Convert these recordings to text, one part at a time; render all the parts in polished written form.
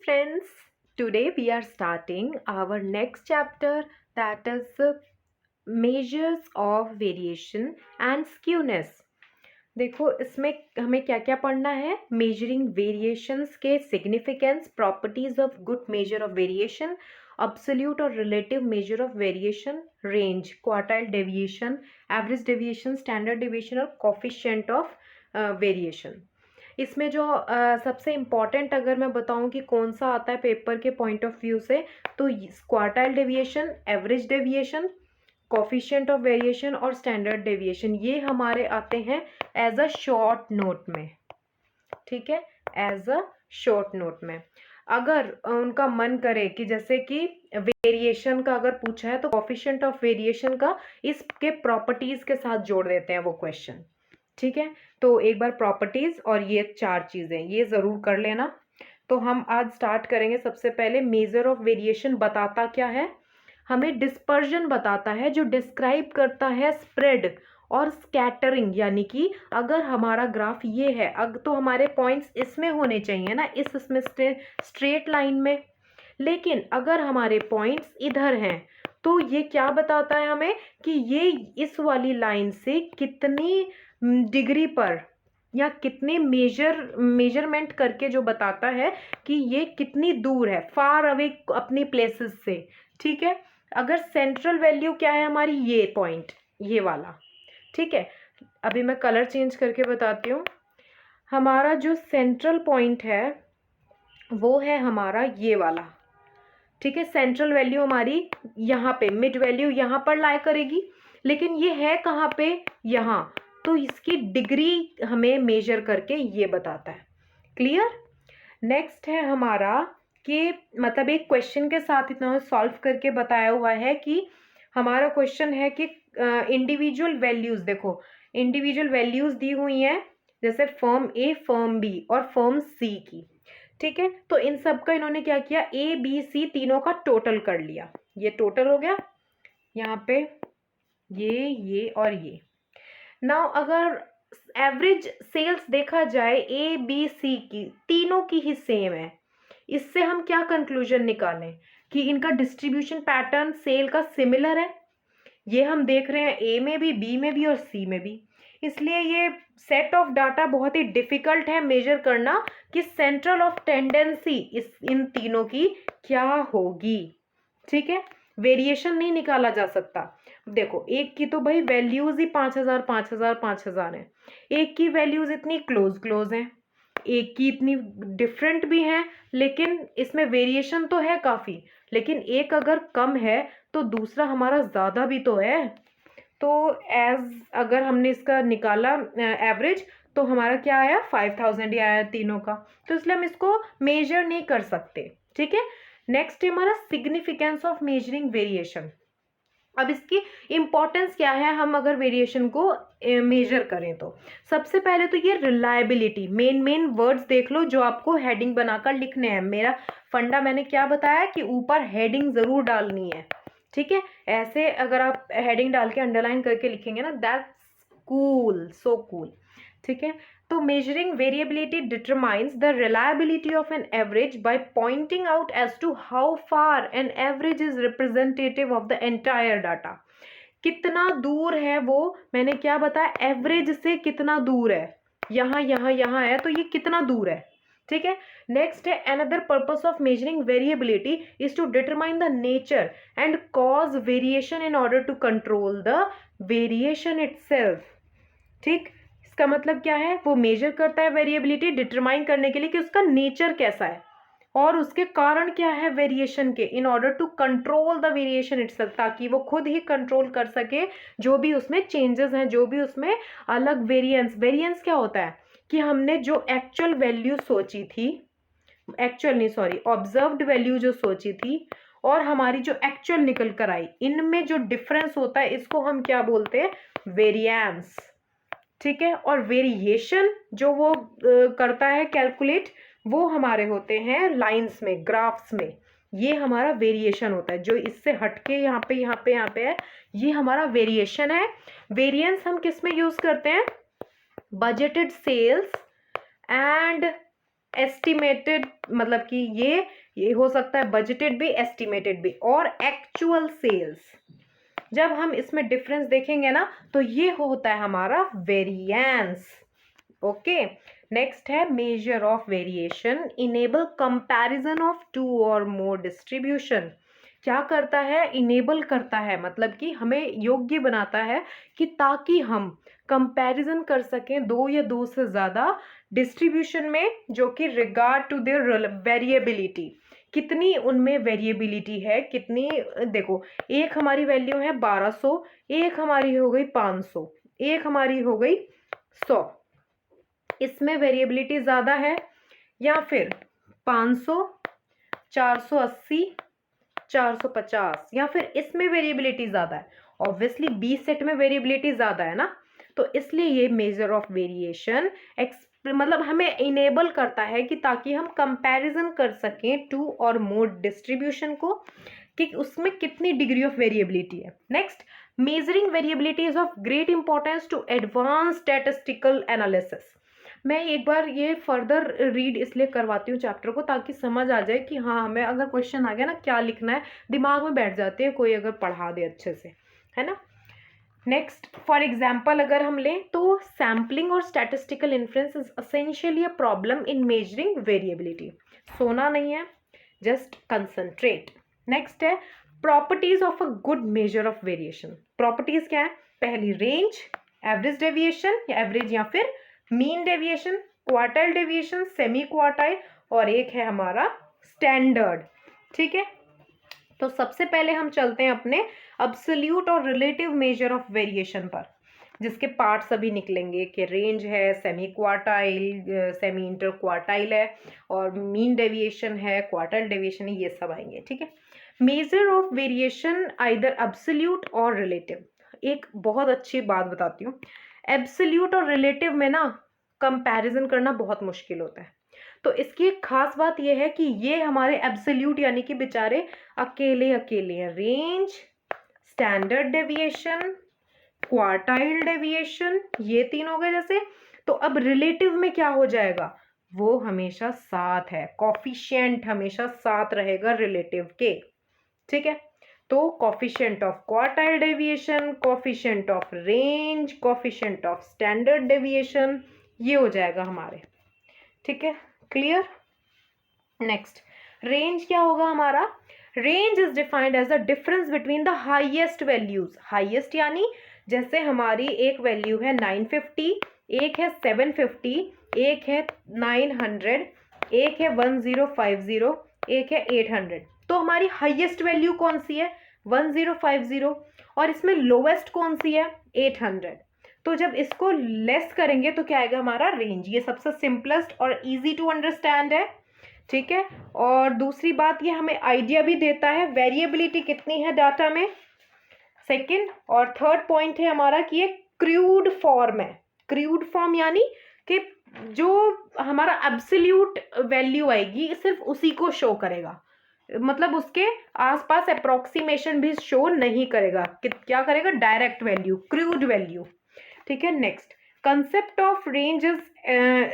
friends. Today we are starting our next chapter, that is measures of variation and skewness. देखो इसमें हमें क्या क्या पढ़ना है. मेजरिंग वेरिएशंस के significance, properties of good measure of variation, absolute और relative measure of variation, range, quartile deviation, average deviation, standard deviation और कोफिशिएंट ऑफ वेरिएशन. इसमें जो सबसे इम्पॉर्टेंट अगर मैं बताऊं कि कौन सा आता है पेपर के पॉइंट ऑफ व्यू से, तो quartile deviation, average deviation, coefficient of variation और स्टैंडर्ड डेविएशन, ये हमारे आते हैं एज अ शॉर्ट नोट में. ठीक है, एज अ शॉर्ट नोट में. अगर उनका मन करे कि जैसे कि वेरिएशन का अगर पूछा है तो कोफिशिएंट ऑफ वेरिएशन का इसके प्रॉपर्टीज के साथ जोड़ देते हैं वो क्वेश्चन. ठीक है, तो एक बार प्रॉपर्टीज और ये 4 चीजें ये जरूर कर लेना. तो हम आज स्टार्ट करेंगे. सबसे पहले मेजर ऑफ वेरिएशन बताता क्या है, हमें डिस्पर्जन बताता है जो डिस्क्राइब करता है स्प्रेड और स्कैटरिंग. यानी कि अगर हमारा ग्राफ ये है तो हमारे पॉइंट्स इसमें होने चाहिए ना, इसमें स्ट्रेट लाइन में. लेकिन अगर हमारे पॉइंट्स इधर हैं तो ये क्या बताता है हमें कि ये इस वाली लाइन से कितनी डिग्री पर या कितने मेजरमेंट करके जो बताता है कि ये कितनी दूर है, फार अवे अपनी प्लेसेस से. ठीक है, अगर सेंट्रल वैल्यू क्या है हमारी, ये पॉइंट ये वाला. ठीक है, अभी मैं कलर चेंज करके बताती हूँ. हमारा जो सेंट्रल पॉइंट है वो है हमारा ये वाला. ठीक है, सेंट्रल वैल्यू हमारी यहाँ पे, मिड वैल्यू यहाँ पर लाई करेगी. लेकिन ये है कहाँ पे, यहाँ. तो इसकी डिग्री हमें मेजर करके ये बताता है. क्लियर. नेक्स्ट है हमारा कि मतलब एक क्वेश्चन के साथ इतना सॉल्व करके बताया हुआ है कि हमारा क्वेश्चन है कि इंडिविजुअल वैल्यूज, देखो इंडिविजुअल वैल्यूज दी हुई हैं जैसे फर्म ए, फर्म बी और फर्म सी की. ठीक है, तो इन सब का इन्होंने क्या किया, ए बी सी तीनों का टोटल कर लिया. ये टोटल हो गया यहाँ पे, ये और ये. नाउ अगर एवरेज सेल्स देखा जाए ए बी सी की, तीनों की ही सेम है, इससे हम क्या कंक्लूजन निकालें कि इनका डिस्ट्रीब्यूशन पैटर्न सेल का सिमिलर है. ये हम देख रहे हैं ए में भी, बी में भी और सी में भी. इसलिए ये सेट ऑफ डाटा बहुत ही डिफिकल्ट है मेजर करना कि सेंट्रल ऑफ टेंडेंसी इन तीनों की क्या होगी. ठीक है, वेरिएशन नहीं निकाला जा सकता. देखो एक की तो भाई वैल्यूज ही 5000 5000 5000 है, एक की वैल्यूज इतनी क्लोज हैं, एक की इतनी डिफरेंट भी हैं, लेकिन इसमें वेरिएशन तो है काफ़ी. लेकिन एक अगर कम है तो दूसरा हमारा ज़्यादा भी तो है. तो अगर हमने इसका निकाला एवरेज तो हमारा क्या आया, 5000 ही आया तीनों का. तो इसलिए हम इसको मेजर नहीं कर सकते. ठीक है, नेक्स्ट है हमारा सिग्निफिकेंस ऑफ मेजरिंग वेरिएशन. अब इसकी इंपॉर्टेंस क्या है, हम अगर वेरिएशन को मेजर करें तो सबसे पहले तो ये रिलायबिलिटी. मेन वर्ड्स देख लो जो आपको हेडिंग बनाकर लिखने हैं. मेरा फंडा मैंने क्या बताया कि ऊपर हेडिंग जरूर डालनी है. ठीक है, ऐसे अगर आप हेडिंग डाल के अंडरलाइन करके लिखेंगे ना, दैट्स कूल, सो कूल. ठीक है, तो measuring variability determines the reliability of an average by pointing out as to how far an average is representative of the entire data. कितना दूर है वो, मैंने क्या बताया, एवरेज से कितना दूर है, यहाँ यहाँ यहाँ है तो ये कितना दूर है. ठीक है, नेक्स्ट है another purpose of measuring variability is to determine the nature and cause variation in order to control the variation itself. ठीक, इसका मतलब क्या है, वो मेजर करता है वेरिएबिलिटी डिटरमाइन करने के लिए कि उसका नेचर कैसा है और उसके कारण क्या है वेरिएशन के, in order to control the variation itself, ताकि वो खुद ही कंट्रोल कर सके जो भी उसमें चेंजेस हैं, जो भी उसमें अलग वेरिएंस क्या होता है कि हमने जो एक्चुअल वैल्यू सोची थी, एक्चुअल नहीं सॉरी ऑब्जर्व्ड वैल्यू जो सोची थी और हमारी जो एक्चुअल निकल कर आई, इनमें जो डिफरेंस होता है इसको हम क्या बोलते हैं, वेरिएंस. ठीक है, और वेरिएशन जो वो करता है कैलकुलेट, वो हमारे होते हैं लाइंस में, ग्राफ्स में. ये हमारा वेरिएशन होता है. जो इससे हटके यहाँ पे है, ये हमारा वेरिएशन है. वेरिएंस हम किस में यूज करते हैं, बजटेड सेल्स एंड एस्टिमेटेड, मतलब कि ये हो सकता है बजटेड भी, एस्टिमेटेड भी, और एक्चुअल सेल्स। जब हम इसमें डिफरेंस देखेंगे ना तो ये होता है हमारा वेरिएंस। ओके, नेक्स्ट है measure of variation enable comparison of two or more distribution. क्या करता है? इनेबल करता है, मतलब कि हमें योग्य बनाता है कि ताकि हम कंपैरिजन कर सकें दो या दो से ज़्यादा डिस्ट्रीब्यूशन में, जो कि रिगार्ड टू देयर वेरिएबिलिटी, कितनी उनमें वेरिएबिलिटी है, कितनी, देखो एक हमारी वैल्यू है 1200, एक हमारी हो गई 500, एक हमारी हो गई 100, इसमें वेरिएबिलिटी ज़्यादा है, या फिर 500, 480, 450, या फिर इसमें वेरिएबिलिटी ज़्यादा है? ऑब्वियसली बी सेट में वेरिएबिलिटी ज़्यादा है ना, तो इसलिए ये मेजर ऑफ वेरिएशन मतलब हमें इनेबल करता है कि ताकि हम कंपैरिजन कर सकें टू और मोर डिस्ट्रीब्यूशन को, कि उसमें कितनी डिग्री ऑफ वेरिएबिलिटी है। Next, measuring variability is of great importance to advance statistical analysis. मैं एक बार ये फर्दर रीड इसलिए करवाती हूँ चैप्टर को, ताकि समझ आ जाए कि हाँ हमें अगर क्वेश्चन आ गया ना क्या लिखना है, दिमाग में बैठ जाते हैं, कोई अगर पढ़ा दे अच्छे से, है ना। नेक्स्ट, फॉर एग्जाम्पल अगर हम लें तो सैम्पलिंग और statistical inference is essentially a problem in measuring variability. सोना नहीं है, जस्ट कंसंट्रेट। नेक्स्ट है properties of a good measure of variation. Properties क्या है? पहली रेंज, एवरेज डेविएशन या एवरेज या फिर mean deviation, quartile deviation, semi quartile, और एक है हमारा स्टैंडर्ड। ठीक है, तो सबसे पहले हम चलते हैं अपने अब्सोल्यूट और रिलेटिव मेजर ऑफ वेरिएशन पर, जिसके पार्ट सभी निकलेंगे कि रेंज है, semi quartile, semi inter quartile है, और मीन डेविएशन है, क्वार्टाइल डेविएशन है, ये सब आएंगे। ठीक है, measure of variation either absolute और रिलेटिव। एक बहुत अच्छी बात बताती हूँ, एब्सोल्यूट और रिलेटिव में ना कंपैरिजन करना बहुत मुश्किल होता है। तो इसकी एक खास बात यह है कि ये हमारे एब्सोल्यूट यानी कि बेचारे अकेले अकेले हैं। Range, standard deviation, quartile deviation, ये तीन हो गए जैसे। तो अब रिलेटिव में क्या हो जाएगा? वो हमेशा साथ है, कॉफिशिएंट हमेशा साथ रहेगा रिलेटिव के। ठीक है, तो coefficient of quartile deviation, coefficient of range, coefficient of standard deviation, ये हो जाएगा हमारे। ठीक है, क्लियर। नेक्स्ट, रेंज क्या होगा हमारा? Range is defined as the difference between the highest values. Highest यानी जैसे हमारी एक वैल्यू है 950, एक है 750, एक है 900, एक है 1050, एक है 800। तो हमारी हाईएस्ट वैल्यू कौन सी है? 1050, और इसमें लोवेस्ट कौन सी है? 800। तो जब इसको लेस करेंगे तो क्या आएगा हमारा? रेंज। ये सबसे सिंपलेस्ट और इजी टू अंडरस्टैंड है। ठीक है, और दूसरी बात ये हमें आइडिया भी देता है वेरिएबिलिटी कितनी है डाटा में, सेकंड। और थर्ड पॉइंट है हमारा कि ये क्रूड फॉर्म है। क्रूड फॉर्म यानी कि जो हमारा एब्सोल्यूट वैल्यू आएगी सिर्फ उसी को शो करेगा, मतलब उसके आसपास अप्रोक्सीमेशन भी शो नहीं करेगा। क्या करेगा? Direct value, crude value. ठीक है, next, concept of range is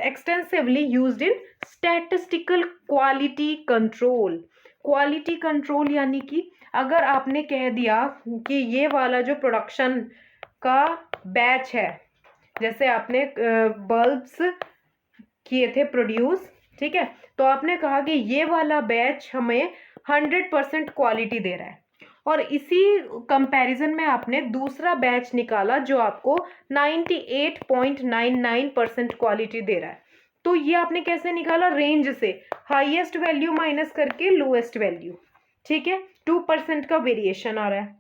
extensively used in statistical quality control। quality control यानी कि अगर आपने कह दिया कि ये वाला जो प्रोडक्शन का बैच है, जैसे आपने बल्ब्स किए थे प्रोड्यूस, ठीक है, तो आपने कहा कि ये वाला बैच हमें 100% क्वालिटी दे रहा है, और इसी कंपैरिजन में आपने दूसरा बैच निकाला जो आपको 98.99% क्वालिटी दे रहा है। तो ये आपने कैसे निकाला? रेंज से, हाईएस्ट वैल्यू माइनस करके लोएस्ट वैल्यू। ठीक है, 2% का वेरिएशन आ रहा है,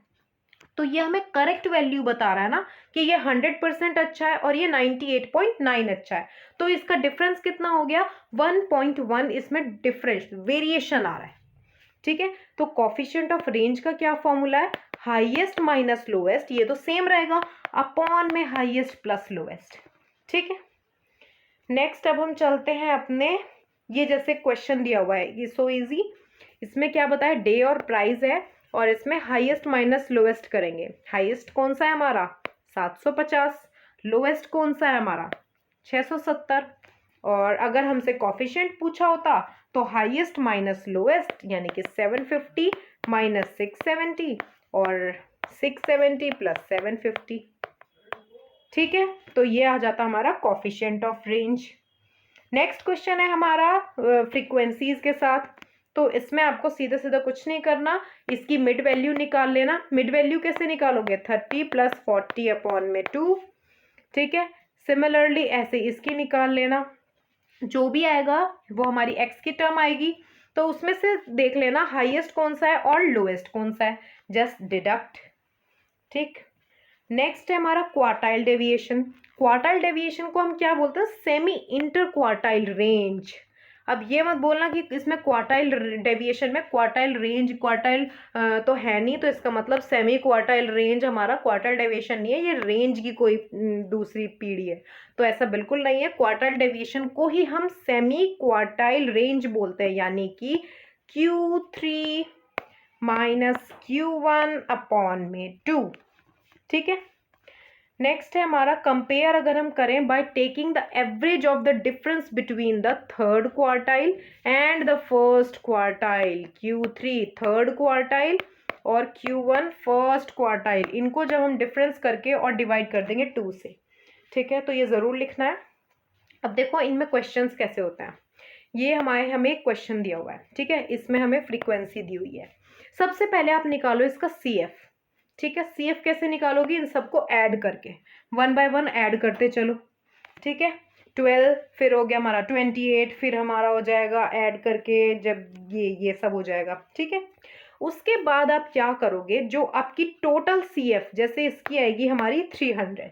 तो ये हमें करेक्ट वैल्यू बता रहा है ना कि ये 100% अच्छा है और ये 98.9 अच्छा है। तो इसका डिफरेंस कितना हो गया? 1.1 इसमें डिफरेंस वेरिएशन आ रहा है। ठीक है, तो कॉफिशिएंट ऑफ रेंज का क्या फॉर्मूला है? हाईएस्ट माइनस लोएस्ट, ये तो सेम रहेगा, अपॉन में हाईएस्ट प्लस लोएस्ट। ठीक है, नेक्स्ट अब हम चलते हैं अपने, ये जैसे क्वेश्चन दिया हुआ है, ये सो इजी। इसमें क्या बताया? डे और प्राइस है, और इसमें हाईएस्ट माइनस लोएस्ट करेंगे। हाईएस्ट कौन सा है हमारा? 750, लोएस्ट कौन सा है हमारा? 670, और अगर हमसे कॉफिशिएंट पूछा होता तो हाईएस्ट माइनस लोएस्ट, यानी कि 750 माइनस 670 और 670 प्लस 750। ठीक है, तो ये आ जाता हमारा coefficient of range. Next question है हमारा फ्रीक्वेंसीज के साथ। तो इसमें आपको सीधा सीधा कुछ नहीं करना, इसकी मिड वैल्यू निकाल लेना। मिड वैल्यू कैसे निकालोगे? 30 प्लस 40 अपॉन में 2। ठीक है, सिमिलरली ऐसे इसकी निकाल लेना। जो भी आएगा वो हमारी एक्स की टर्म आएगी, तो उसमें से देख लेना हाईएस्ट कौन सा है और लोएस्ट कौन सा है, जस्ट डिडक्ट। ठीक, नेक्स्ट है हमारा क्वार्टाइल डेविएशन। क्वार्टाइल डेविएशन को हम क्या बोलते हैं? Semi inter quartile range. अब ये मत बोलना कि इसमें क्वार्टाइल डेविएशन में क्वार्टाइल रेंज, क्वार्टाइल तो है नहीं, तो इसका मतलब सेमी क्वार्टाइल रेंज हमारा क्वार्टाइल डेविएशन नहीं है, ये रेंज की कोई दूसरी पीढ़ी है। तो ऐसा बिल्कुल नहीं है, क्वार्टाइल डेविएशन को ही हम सेमी क्वार्टाइल रेंज बोलते हैं, यानी कि Q3 माइनस Q1 अपॉन में 2। ठीक है, नेक्स्ट है हमारा कंपेयर। अगर हम करें by taking the average of the difference between the third quartile and the first quartile, Q3 third quartile और Q1 फर्स्ट क्वार्टाइल, इनको जब हम डिफरेंस करके और डिवाइड कर देंगे 2 से। ठीक है, तो ये ज़रूर लिखना है। अब देखो इनमें क्वेश्चंस कैसे होते हैं। ये हमें एक क्वेश्चन दिया हुआ है, ठीक है, इसमें हमें फ्रीक्वेंसी दी हुई है। सबसे पहले आप निकालो इसका CF। ठीक है, CF कैसे निकालोगे? इन सबको ऐड करके 1 बाय 1 ऐड करते चलो। ठीक है, 12 फिर हो गया हमारा 28, फिर हमारा हो जाएगा ऐड करके जब ये सब हो जाएगा। ठीक है, उसके बाद आप क्या करोगे? जो आपकी टोटल CF, जैसे इसकी आएगी हमारी 300।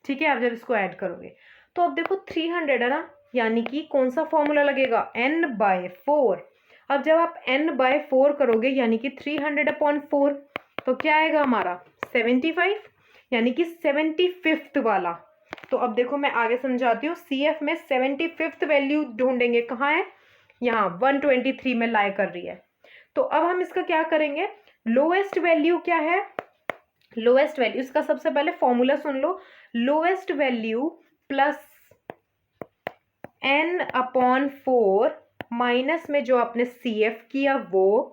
ठीक है, आप जब इसको ऐड करोगे तो अब देखो 300 है ना, यानी कि कौन सा फॉर्मूला लगेगा? n/4। अब जब आप n/4 करोगे यानी कि 300 अपॉन 4, तो क्या आएगा हमारा? 75, यानी कि 75th वाला। तो अब देखो मैं आगे समझाती हूँ। CF में 75th वैल्यू ढूंढेंगे, कहाँ है? यहाँ 123 में लाई कर रही है। तो अब हम इसका क्या करेंगे? लोएस्ट वैल्यू क्या है? लोएस्ट वैल्यू, इसका सबसे पहले फॉर्मूला सुन लो। Lowest value plus n/4 minus में जो आपने CF किया वो,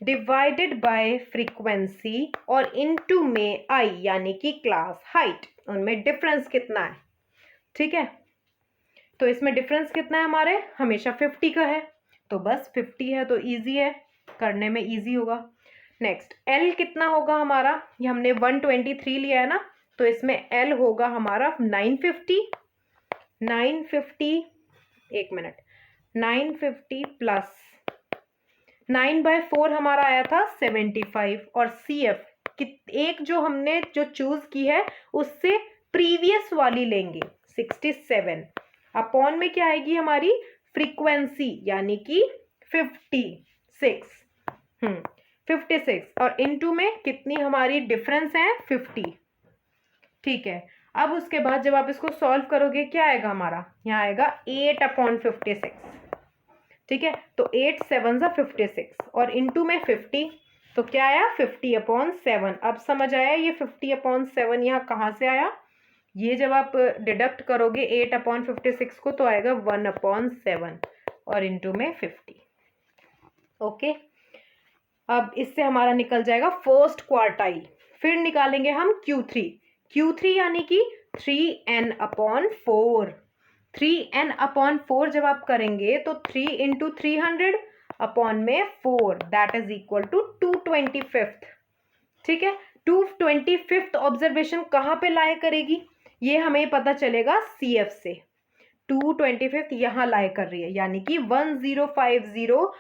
डिवाइडेड बाय फ्रीक्वेंसी और इनटू में I, यानी कि क्लास हाइट। उनमें डिफरेंस कितना है? ठीक है, तो इसमें डिफरेंस कितना है हमारे? हमेशा 50 का है, तो बस 50 है, तो इजी है, करने में इजी होगा। नेक्स्ट L कितना होगा हमारा? ये हमने 123 लिया है ना, तो इसमें L होगा हमारा 950। 950, एक मिनट, 950 प्लस 9/4 हमारा आया था 75, और CF एक जो हमने जो चूज की है उससे प्रीवियस वाली लेंगे 67, अपॉन में क्या आएगी हमारी? फ्रीक्वेंसी, यानी कि 56। 56, और इनटू में कितनी हमारी डिफरेंस है? 50। ठीक है, अब उसके बाद जब आप इसको सॉल्व करोगे क्या आएगा हमारा? यहाँ आएगा 8/56। ठीक है, तो 8 7 56 और इनटू में 50, तो क्या आया? 50/7। अब समझ आया ये 50/7 यहाँ कहाँ से आया? ये जब आप डिडक्ट करोगे 8/56 को तो आएगा 1/7 और इनटू में 50। ओके, अब इससे हमारा निकल जाएगा फर्स्ट क्वार्टाइल। फिर निकालेंगे हम Q3 यानी कि 3n/4। 3n/4 जब आप करेंगे तो 3 इंटू 300 अपॉन में 4, दैट इज इक्वल टू 225। ठीक है, 225 ऑब्जर्वेशन कहाँ पे लाए करेगी? ये हमें पता चलेगा CF से। 225 यहाँ लाए कर रही है, यानी कि 1050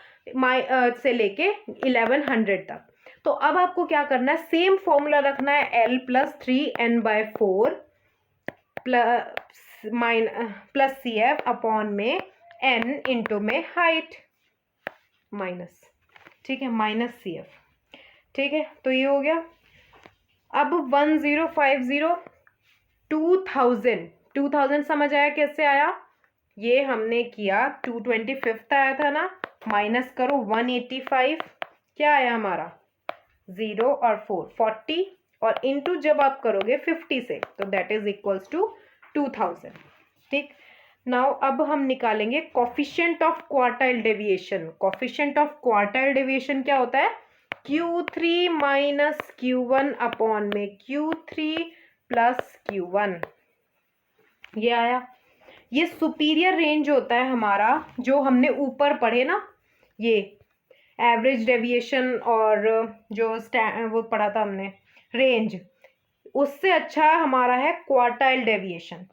से लेके 1100 तक। तो अब आपको क्या करना है? सेम फॉर्मूला रखना है, L plus 3n/4 plus CF upon में n इंटू में हाइट माइनस, ठीक है, माइनस CF। ठीक है, तो ये हो गया। अब 1050 2000 समझ आया कैसे आया? ये हमने किया 225 आया था ना, माइनस करो 185, क्या आया हमारा? 0 और 4 40, और इनटू जब आप करोगे 50 से तो दैट इज इक्वल्स टू 2000। ठीक, नाउ अब हम निकालेंगे coefficient of quartile deviation. Coefficient of quartile deviation क्या होता है? Q3 माइनस Q1 अपॉन में Q3 प्लस Q1। ये आया। ये सुपीरियर रेंज होता है हमारा, जो हमने ऊपर पढ़े ना, ये एवरेज डेविएशन और जो वो पढ़ा था हमने रेंज, उससे अच्छा हमारा है क्वार्टाइल डेविएशन।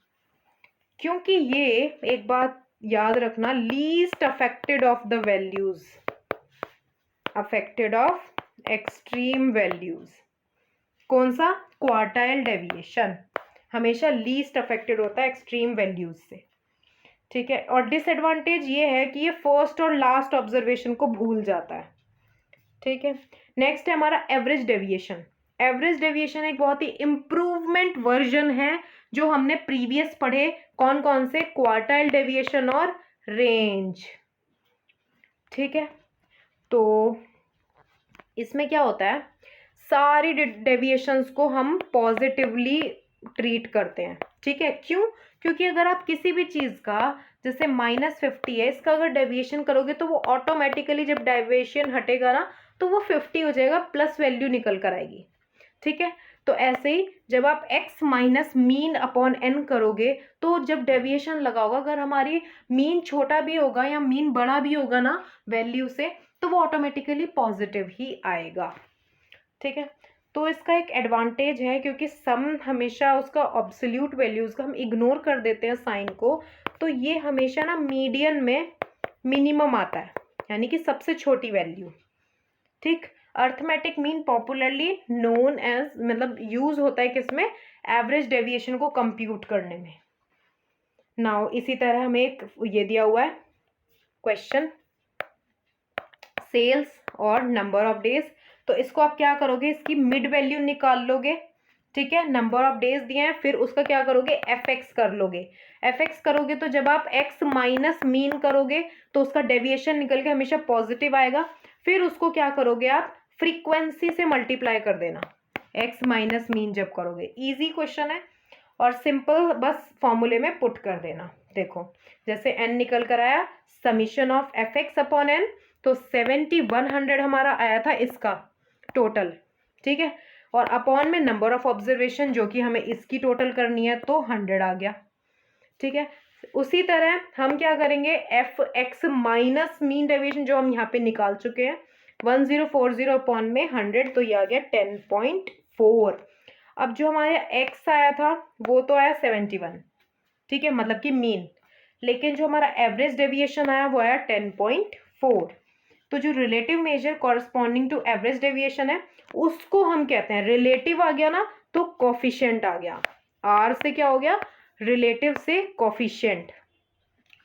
क्योंकि ये एक बात याद रखना, least affected of the values, affected of extreme values. कौन सा? क्वार्टाइल डेविएशन हमेशा लीस्ट अफेक्टेड होता है एक्सट्रीम वैल्यूज से। ठीक है। और डिसएडवांटेज ये है कि ये फर्स्ट और लास्ट ऑब्जर्वेशन को भूल जाता है। ठीक है। नेक्स्ट है हमारा एवरेज डेविएशन। एवरेज डेविएशन एक बहुत ही इम्प्रूवमेंट वर्जन है जो हमने प्रीवियस पढ़े। कौन कौन से? क्वार्टाइल डेविएशन और रेंज। ठीक है। तो इसमें क्या होता है, सारी डेविएशंस को हम पॉजिटिवली ट्रीट करते हैं। ठीक है। क्यों? क्योंकि अगर आप किसी भी चीज का, जैसे -50 है, इसका अगर डेविएशन करोगे तो वो ऑटोमेटिकली जब डेविएशन हटेगा ना तो वो 50 हो जाएगा, प्लस वैल्यू निकल कर आएगी। ठीक है। तो ऐसे ही जब आप x minus mean upon n करोगे तो जब डेविएशन लगा होगा, अगर हमारी मीन छोटा भी होगा या मीन बड़ा भी होगा ना वैल्यू से, तो वो ऑटोमेटिकली पॉजिटिव ही आएगा। ठीक है। तो इसका एक एडवांटेज है, क्योंकि सम हमेशा उसका ऑब्सोल्यूट वैल्यूज का हम इग्नोर कर देते हैं साइन को, तो ये हमेशा ना मीडियन में मिनिमम आता है, यानी कि सबसे छोटी वैल्यू। ठीक। Arithmetic mean popularly known as, मतलब यूज होता है किसमें? एवरेज डेविएशन को कंप्यूट करने में। नाउ इसी तरह हमें एक ये दिया हुआ है क्वेश्चन, सेल्स और नंबर ऑफ डेज। तो इसको आप क्या करोगे, इसकी मिड वैल्यू निकाल लोगे। ठीक है। नंबर ऑफ डेज दिए हैं, फिर उसका क्या करोगे, एफ कर लोगे। एफ करोगे तो जब आप एक्स माइनस मीन करोगे तो उसका डेविएशन निकल के हमेशा पॉजिटिव आएगा। फिर उसको क्या करोगे आप, फ्रीक्वेंसी से मल्टीप्लाई कर देना, एक्स माइनस मीन जब करोगे। इजी क्वेश्चन है और सिंपल, बस फॉर्मूले में पुट कर देना। देखो जैसे n निकल कर आया, summation of f x upon n, तो 7100 हमारा आया था इसका टोटल। ठीक है। और अपॉन में नंबर ऑफ ऑब्जर्वेशन, जो कि हमें इसकी टोटल करनी है, तो 100 आ गया। ठीक है। उसी तरह हम क्या करेंगे, F x minus mean deviation जो हम यहाँ पे निकाल चुके हैं, 1040 अपॉन में 100, तो ये आ गया 10.4। अब जो हमारे एक्स आया था वो तो आया 71, ठीक है, मतलब कि मीन। लेकिन जो हमारा एवरेज डेविएशन आया वो आया 10.4। तो जो relative measure corresponding to average deviation है उसको हम कहते हैं, रिलेटिव आ गया ना तो कोफिशिएंट आ गया। आर से क्या हो गया, रिलेटिव से कोफिशिएंट।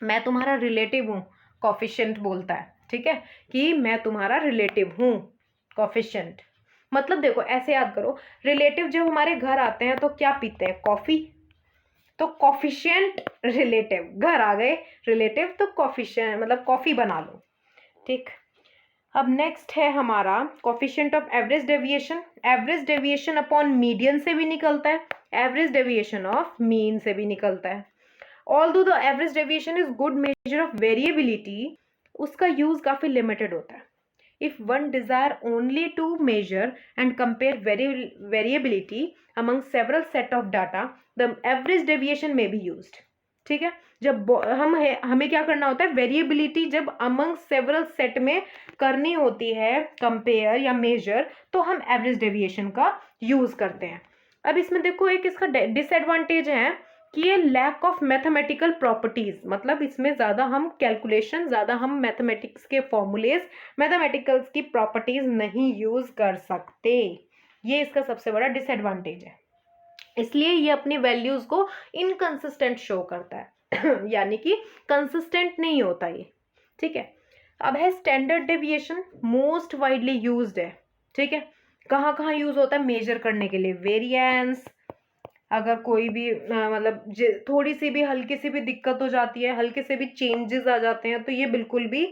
मैं तुम्हारा रिलेटिव हूँ, कोफिशिएंट बोलता है। ठीक है, कि मैं तुम्हारा रिलेटिव हूँ, कोफिशिएंट। मतलब देखो ऐसे याद करो, रिलेटिव जब हमारे घर आते हैं तो क्या पीते हैं, कॉफी। तो कोफिशिएंट रिलेटिव, घर आ गए रिलेटिव तो कोफिशिएंट मतलब कॉफी बना लो। ठीक। अब नेक्स्ट है हमारा coefficient of average deviation. Average deviation upon median से भी निकलता है, एवरेज डेविएशन ऑफ मीन से भी निकलता है। Although the average deviation is good measure of variability, उसका यूज काफी लिमिटेड होता है। If one desire only to measure and compare variability among several set of data, the average deviation may be used। ठीक है। जब हमें क्या करना होता है, वेरिएबिलिटी जब अमंग सेवरल सेट में करनी होती है कंपेयर या मेजर, तो हम एवरेज डेविएशन का यूज करते हैं। अब इसमें देखो एक इसका डिसएडवांटेज है कि ये लैक ऑफ मैथमेटिकल प्रॉपर्टीज, मतलब इसमें ज्यादा हम कैलकुलेशन, ज्यादा हम मैथमेटिक्स के फॉर्मूलेज, मैथमेटिकल्स की प्रॉपर्टीज नहीं यूज कर सकते। ये इसका सबसे बड़ा डिसएडवांटेज है, इसलिए ये अपनी वैल्यूज को इनकंसिस्टेंट शो करता है यानी कि कंसिस्टेंट नहीं होता ये। ठीक है। अब है standard deviation, most widely used है। ठीक है। कहाँ कहाँ यूज होता है, मेजर करने के लिए, वेरिएंस, अगर कोई भी मतलब थोड़ी सी भी हल्की सी भी दिक्कत हो जाती है, हल्के से भी चेंजेस आ जाते हैं, तो ये बिल्कुल भी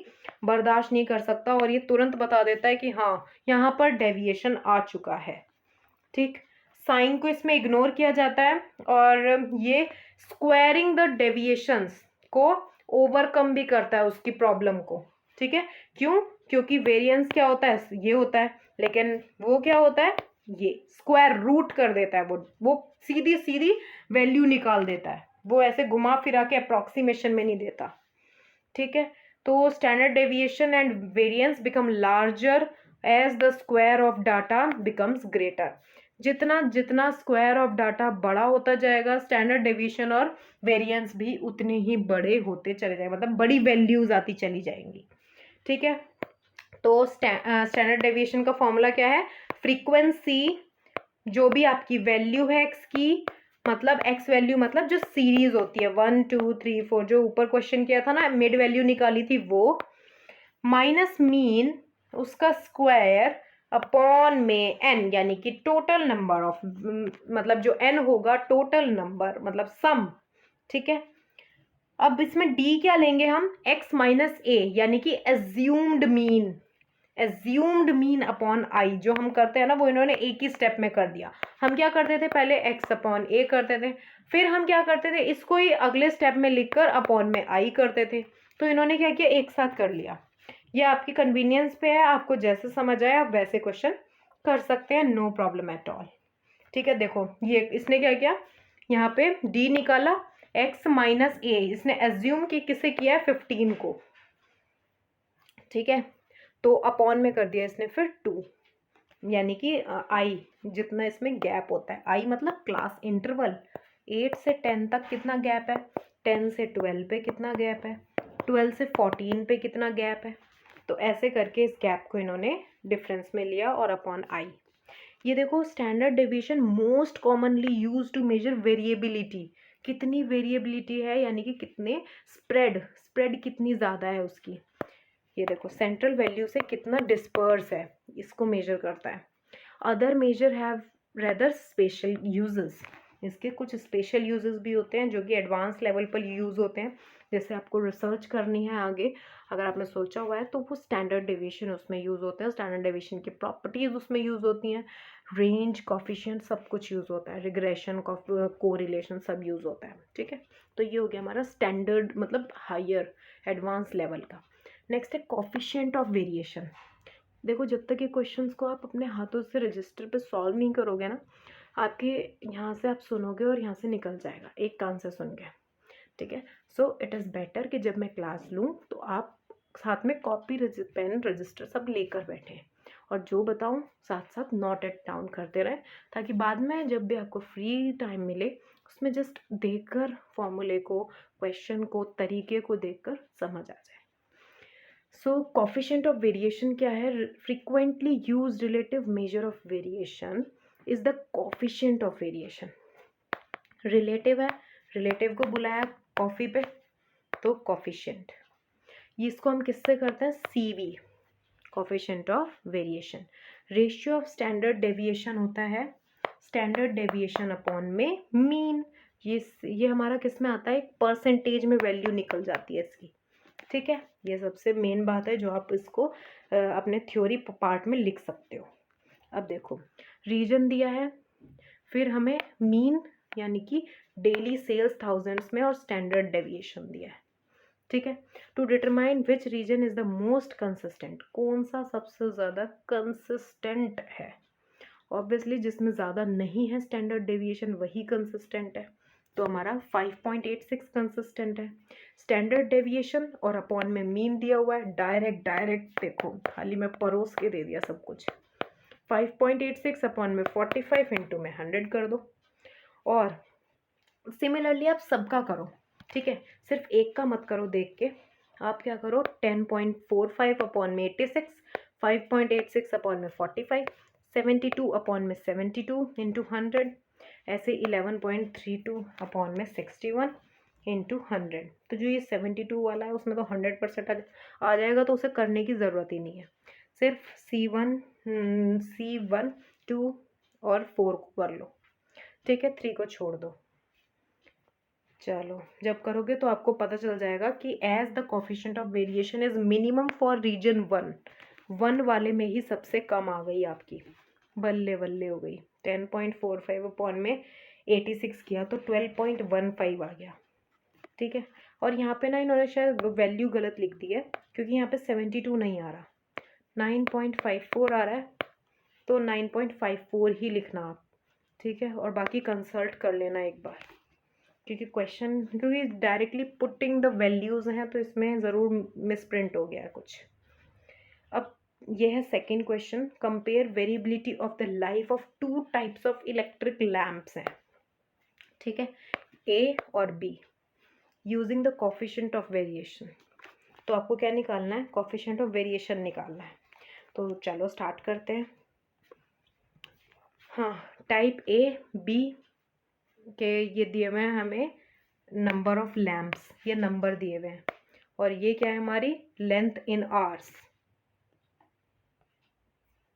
बर्दाश्त नहीं कर सकता और ये तुरंत बता देता है कि हाँ यहाँ पर डेविएशन आ चुका है। ठीक। साइन को इसमें इग्नोर किया जाता है और ये स्क्वायरिंग द डेविएशंस को ओवरकम भी करता है उसकी प्रॉब्लम को, ठीक है। क्यों? क्योंकि वेरिएंस क्या होता है, ये होता है, लेकिन वो क्या होता है, ये स्क्वायर रूट कर देता है, वो सीधी सीधी वैल्यू निकाल देता है, वो ऐसे घुमा फिरा के अप्रोक्सीमेशन में नहीं देता, ठीक है। तो standard deviation and variance become larger as the square of data becomes greater. जितना जितना स्क्वायर ऑफ डाटा बड़ा होता जाएगा, स्टैंडर्ड डेविएशन और वेरिएंस भी उतने ही बड़े होते चले जाएंगे, मतलब बड़ी वैल्यूज आती चली जाएंगी, ठीक है। तो स्टैंडर्ड डेविएशन का फॉर्मूला क्या है, फ्रीक्वेंसी, जो भी आपकी वैल्यू है एक्स की, मतलब एक्स वैल्यू मतलब जो सीरीज होती है 1 2 3 4, जो ऊपर क्वेश्चन किया था ना, मिड वैल्यू निकाली थी वो, माइनस मीन उसका स्क्वायर अपॉन में एन, यानी कि टोटल नंबर ऑफ, मतलब जो एन होगा टोटल नंबर मतलब सम, ठीक है। अब इसमें डी क्या लेंगे हम, एक्स माइनस ए, यानी कि assumed mean, assumed mean upon I, जो हम करते हैं ना वो इन्होंने एक ही स्टेप में कर दिया। हम क्या करते थे, पहले एक्स अपॉन ए करते थे, फिर हम क्या करते थे, इसको ही अगले स्टेप में लिखकर अपॉन में आई करते थे। तो इन्होंने क्या किया, एक साथ कर लिया। ये आपकी कन्वीनियंस पे है, आपको जैसे समझ आए आप वैसे क्वेश्चन कर सकते हैं, नो प्रॉब्लम एट ऑल, ठीक है। देखो ये इसने क्या किया, यहाँ पे डी निकाला, एक्स माइनस ए, इसने एज्यूम की किसे किया है, 15 को, ठीक है। तो अपॉन में कर दिया इसने फिर 2, यानी कि आई, जितना इसमें गैप होता है, आई मतलब क्लास इंटरवल, 8 से 10 तक कितना गैप है, 10 से 12 पे कितना गैप है, 12 से 14 पे कितना गैप है। तो ऐसे करके इस गैप को इन्होंने डिफरेंस में लिया और अपॉन आई। ये देखो standard deviation most commonly use to measure variability, कितनी वेरिएबिलिटी है, यानी कि कितने स्प्रेड कितनी ज़्यादा है उसकी। ये देखो सेंट्रल वैल्यू से कितना डिस्पर्स है, इसको मेजर करता है। Other measure have rather special uses, इसके कुछ स्पेशल यूजेस भी होते हैं जो कि एडवांस लेवल पर यूज़ होते हैं। जैसे आपको रिसर्च करनी है आगे, अगर आपने सोचा हुआ है, तो वो स्टैंडर्ड डेविएशन उसमें यूज़ होते हैं, स्टैंडर्ड डेविएशन की प्रॉपर्टीज़ उसमें यूज़ होती हैं, रेंज, कॉफिशिएंट सब कुछ यूज़ होता है, रिग्रेशन, कोरिलेशन सब यूज़ होता है, ठीक है। तो ये हो गया हमारा स्टैंडर्ड मतलब हायर एडवांस लेवल का। नेक्स्ट है कॉफिशिएंट ऑफ वेरिएशन। देखो जब तक ये क्वेश्चंस को आप अपने हाथों से रजिस्टर पे सॉल्व नहीं करोगे ना, आपके यहाँ से आप सुनोगे और यहाँ से निकल जाएगा एक कान से सुन के, ठीक है। सो इट इज़ बेटर कि जब मैं क्लास लूँ तो आप साथ में कॉपी, पेन, रजिस्टर सब लेकर बैठें, और जो बताऊँ साथ साथ नोट इट डाउन करते रहें, ताकि बाद में जब भी आपको फ्री टाइम मिले उसमें जस्ट देखकर फॉर्मूले को, क्वेश्चन को, तरीके को देखकर समझ आ जाए। सो कोफिशिएंट ऑफ वेरिएशन क्या है, frequently use relative measure of variation is the coefficient of variation. Relative है, रिलेटिव को बुलाया कॉफी पे तो कोफिशिएंट, ये इसको हम किससे करते हैं, CV, coefficient of variation. Ratio of standard deviation होता है स्टैंडर्ड डेविएशन अपॉन में मीन, ये हमारा किस में आता है, एक परसेंटेज में वैल्यू निकल जाती है इसकी, ठीक है। ये सबसे मेन बात है जो आप इसको अपने थ्योरी पार्ट में लिख सकते हो। अब देखो रीजन दिया है, फिर हमें मीन यानी कि डेली सेल्स थाउजेंड्स में और स्टैंडर्ड डेविएशन दिया है, ठीक है। To determine which region is the most consistent, कौन सा सबसे ज़्यादा कंसिस्टेंट है, ऑब्वियसली जिसमें ज़्यादा नहीं है स्टैंडर्ड डेविएशन वही कंसिस्टेंट है, तो हमारा 5.86 कंसिस्टेंट है। स्टैंडर्ड डेविएशन और अपॉन में मीन दिया हुआ है, डायरेक्ट देखो खाली मैं परोस के दे दिया सब कुछ, 5.86 अपॉन में 45 इंटू में 100 कर दो, और सिमिलरली आप सबका करो, ठीक है, सिर्फ एक का मत करो देख के, आप क्या करो 10.45 अपॉन में 86, 5.86 अपॉन में 45, 72 अपॉन में 72 इंटू 100, ऐसे 11.32 अपॉन में 61 इंटू 100। तो जो ये 72 वाला है उसमें तो 100% आ जाएगा, तो उसे करने की ज़रूरत ही नहीं है, सिर्फ C1 2 और 4 को कर लो, ठीक है, 3 को छोड़ दो। चलो जब करोगे तो आपको पता चल जाएगा कि as the coefficient of variation is minimum for region 1 वाले में ही सबसे कम आ गई आपकी, बल्ले बल्ले हो गई, 10.45 अपॉन में 86 किया तो 12.15 आ गया, ठीक है। और यहाँ पे ना इन्होंने शायद वैल्यू गलत लिख दी है, क्योंकि यहाँ पे 72 नहीं आ रहा, 9.54 आ रहा है, तो 9.54 ही लिखना आप, ठीक है। और बाकी कंसल्ट कर लेना एक बार, क्योंकि डायरेक्टली पुटिंग द वैल्यूज़ हैं तो इसमें ज़रूर मिसप्रिंट हो गया है कुछ। अब ये है second question, compare variability of the life of two types of electric lamps हैं, ठीक है, ए और B, using the coefficient of variation. तो आपको क्या निकालना है, कोफिशिएंट ऑफ वेरिएशन निकालना है। तो चलो स्टार्ट करते हैं। हाँ, टाइप ए बी के ये दिए हुए हैं हमें नंबर ऑफ लैम्प्स, ये नंबर दिए हुए हैं, और ये क्या है हमारी लेंथ इन आवर्स,